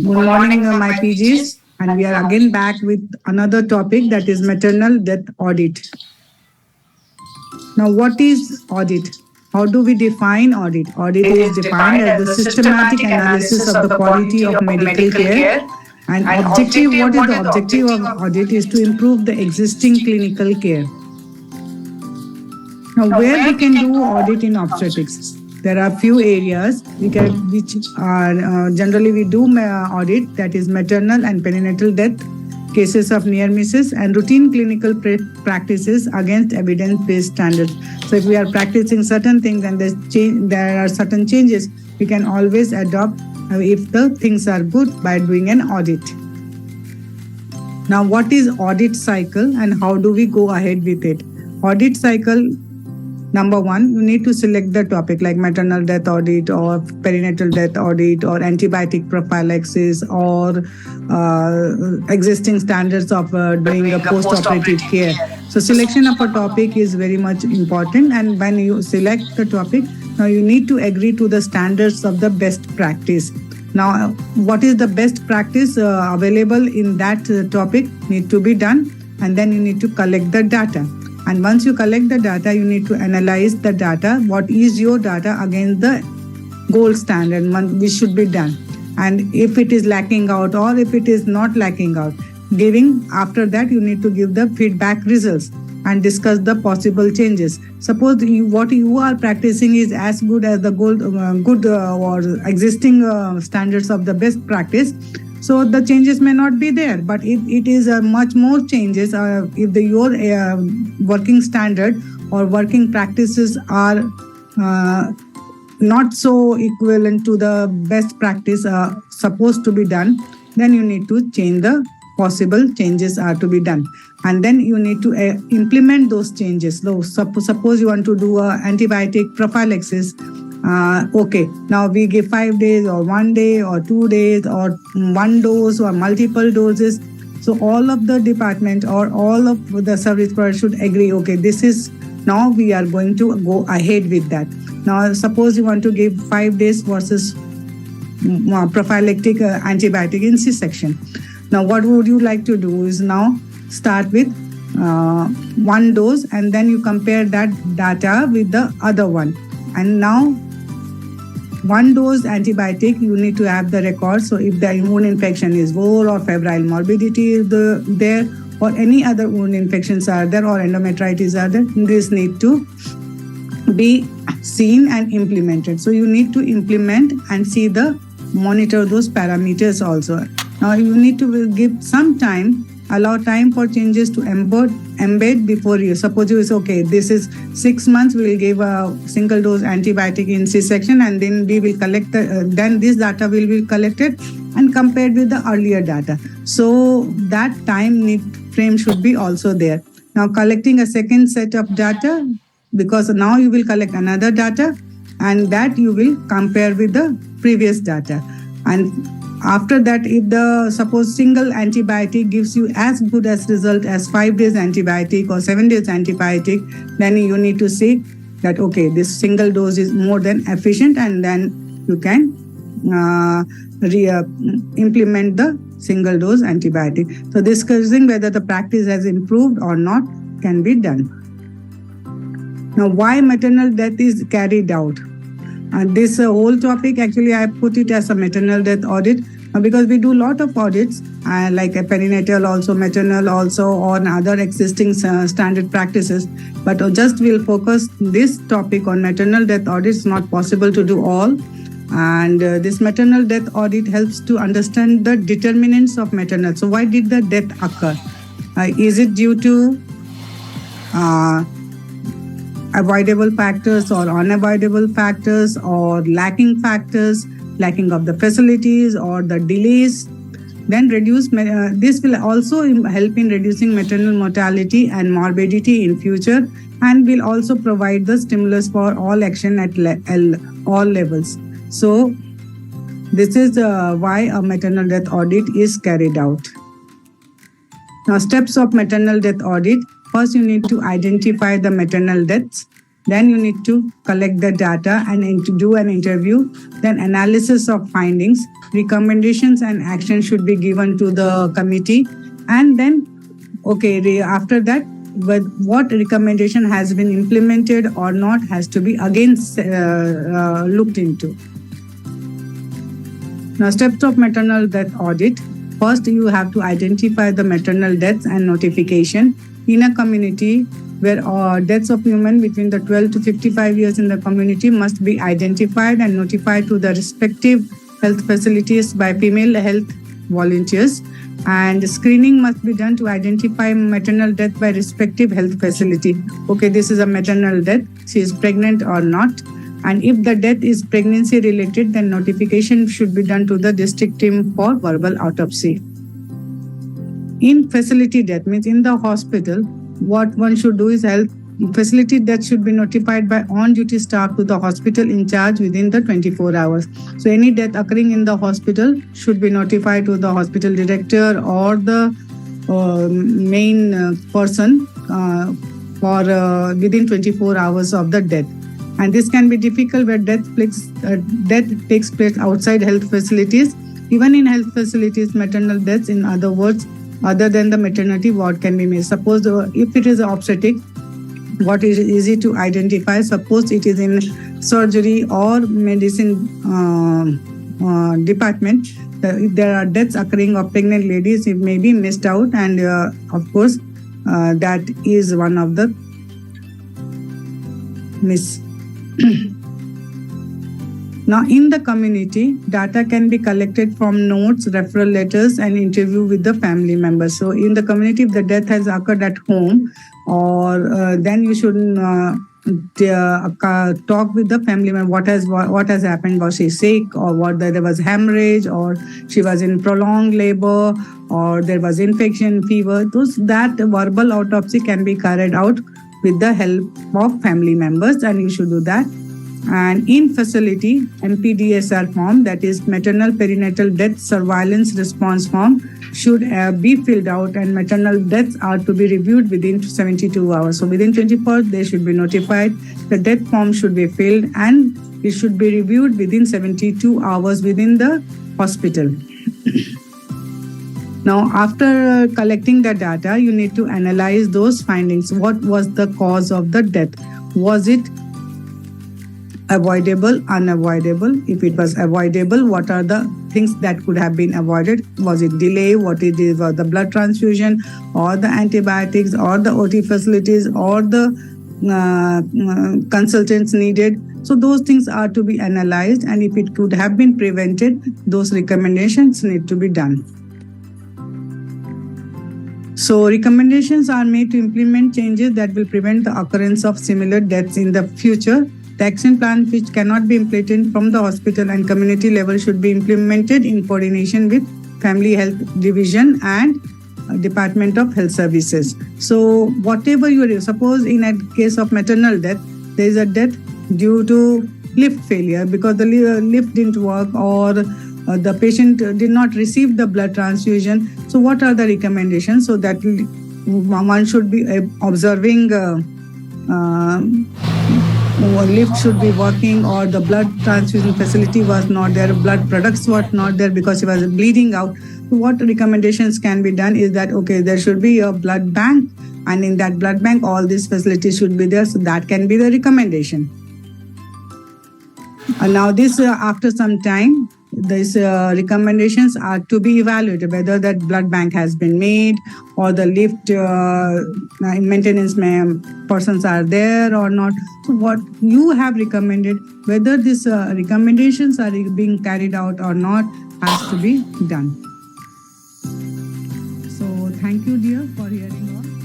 Good morning, my PGs, and we are again back with another topic, that is maternal death audit. Now, what is audit? How do we define audit? Audit is defined as the systematic analysis of the quality of medical care. And objective, what is the objective of audit? Is to improve the existing clinical care. Now, where we can do audit in obstetrics? There are few areas which are generally we do audit, that is maternal and perinatal death, cases of near misses, and routine clinical practices against evidence-based standards. So if we are practicing certain things and there are certain changes, we can always adopt if the things are good by doing an audit. Now, what is audit cycle and how do we go ahead with it? Audit cycle, number one, you need to select the topic like maternal death audit or perinatal death audit or antibiotic prophylaxis or existing standards of doing a post-operative care. So selection of a topic is very much important, and when you select the topic, now you need to agree to the standards of the best practice. Now, what is the best practice available in that topic need to be done, and then you need to collect the data. And once you collect the data, you need to analyze the data. What is your data against the gold standard which should be done? And if it is lacking out or if it is not lacking out, after that you need to give the feedback results and discuss the possible changes. Suppose what you are practicing is as good as the good or existing standards of the best practice, so the changes may not be there. But if it is much more changes, if your working standard or working practices are not so equivalent to the best practice supposed to be done, then you need to change the possible changes are to be done. And then you need to implement those changes. So suppose you want to do antibiotic prophylaxis. Okay, now we give 5 days or 1 day or 2 days or 1 dose or multiple doses. So all of the department or all of the service providers should agree, okay, this is, now we are going to go ahead with that. Now suppose you want to give 5 days versus prophylactic antibiotic in C-section. Now what would you like to do is now start with 1 dose, and then you compare that data with the other one. And now 1 dose antibiotic, you need to have the record. So if the immune infection is more or febrile morbidity is there or any other wound infections are there or endometritis are there, this need to be seen and implemented. So you need to implement and monitor those parameters also. Now you need to give some time, allow time for changes to embed before you. Suppose you say, okay, this is 6 months, we will give a single dose antibiotic in C-section, and then we will collect then this data will be collected and compared with the earlier data. So that time frame should be also there. Now collecting a second set of data, because now you will collect another data and that you will compare with the previous data. And after that, if the suppose single antibiotic gives you as good as result as 5 days antibiotic or 7 days antibiotic, then you need to see that, okay, this single dose is more than efficient, and then you can implement the single dose antibiotic. So discussing whether the practice has improved or not can be done. Now, why maternal death is carried out? And this whole topic, actually, I put it as a maternal death audit because we do a lot of audits, like a perinatal also, maternal also, on other existing standard practices. But just we'll focus this topic on maternal death audit. It's not possible to do all. And this maternal death audit helps to understand the determinants of maternal. So why did the death occur? Is it due to avoidable factors or unavoidable factors or lacking factors, lacking of the facilities or the delays? Then this will also help in reducing maternal mortality and morbidity in future, and will also provide the stimulus for all action at all levels. So this is why a maternal death audit is carried out. Now, steps of maternal death audit. First, you need to identify the maternal deaths. Then you need to collect the data and do an interview, then analysis of findings, recommendations and action should be given to the committee, and then after that, what recommendation has been implemented or not has to be again looked into. Now, steps of maternal death audit. First, you have to identify the maternal deaths and notification. In a community where deaths of women between the 12 to 55 years in the community must be identified and notified to the respective health facilities by female health volunteers. And screening must be done to identify maternal death by respective health facility. This is a maternal death. She is pregnant or not. And if the death is pregnancy related, then notification should be done to the district team for verbal autopsy. In facility death, means in the hospital, what one should do is health facility death should be notified by on-duty staff to the hospital in charge within the 24 hours. So any death occurring in the hospital should be notified to the hospital director or the main person for within 24 hours of the death. And this can be difficult where death takes place outside health facilities. Even in health facilities, maternal deaths, in other words, other than the maternity ward can be made. Suppose if it is obstetric, what is easy to identify, suppose it is in surgery or medicine department, if there are deaths occurring of pregnant ladies, it may be missed out, and of course that is one of the miss. Now, in the community, data can be collected from notes, referral letters, and interview with the family members. So, in the community, if the death has occurred at home, or then you should talk with the family member. What has happened? Was she sick, or there was hemorrhage, or she was in prolonged labor, or there was infection, fever? That verbal autopsy can be carried out with the help of family members, and you should do that. And in facility, MPDSR form, that is maternal perinatal death surveillance response form, should be filled out, and maternal deaths are to be reviewed within 72 hours. So within 24, they should be notified. The death form should be filled and it should be reviewed within 72 hours within the hospital. Now, after collecting the data, you need to analyze those findings. What was the cause of the death? Was it avoidable, unavoidable? If it was avoidable, what are the things that could have been avoided? Was it delay? Was the blood transfusion, or the antibiotics, or the OT facilities, or the consultants needed? So those things are to be analyzed, and if it could have been prevented, those recommendations need to be done. So recommendations are made to implement changes that will prevent the occurrence of similar deaths in the future. The action plan, which cannot be implemented from the hospital and community level, should be implemented in coordination with Family Health Division and Department of Health Services. So whatever suppose in a case of maternal death, there is a death due to lift failure because the lift didn't work, or the patient did not receive the blood transfusion. So what are the recommendations? So that one should be observing lift should be working, or the blood transfusion facility was not there, blood products were not there because it was bleeding out. So what recommendations can be done is that, there should be a blood bank, and in that blood bank, all these facilities should be there. So that can be the recommendation. And now this, after some time, these recommendations are to be evaluated, whether that blood bank has been made, or the lift maintenance persons are there or not. So what you have recommended, whether these recommendations are being carried out or not, has to be done. So thank you, dear, for hearing all.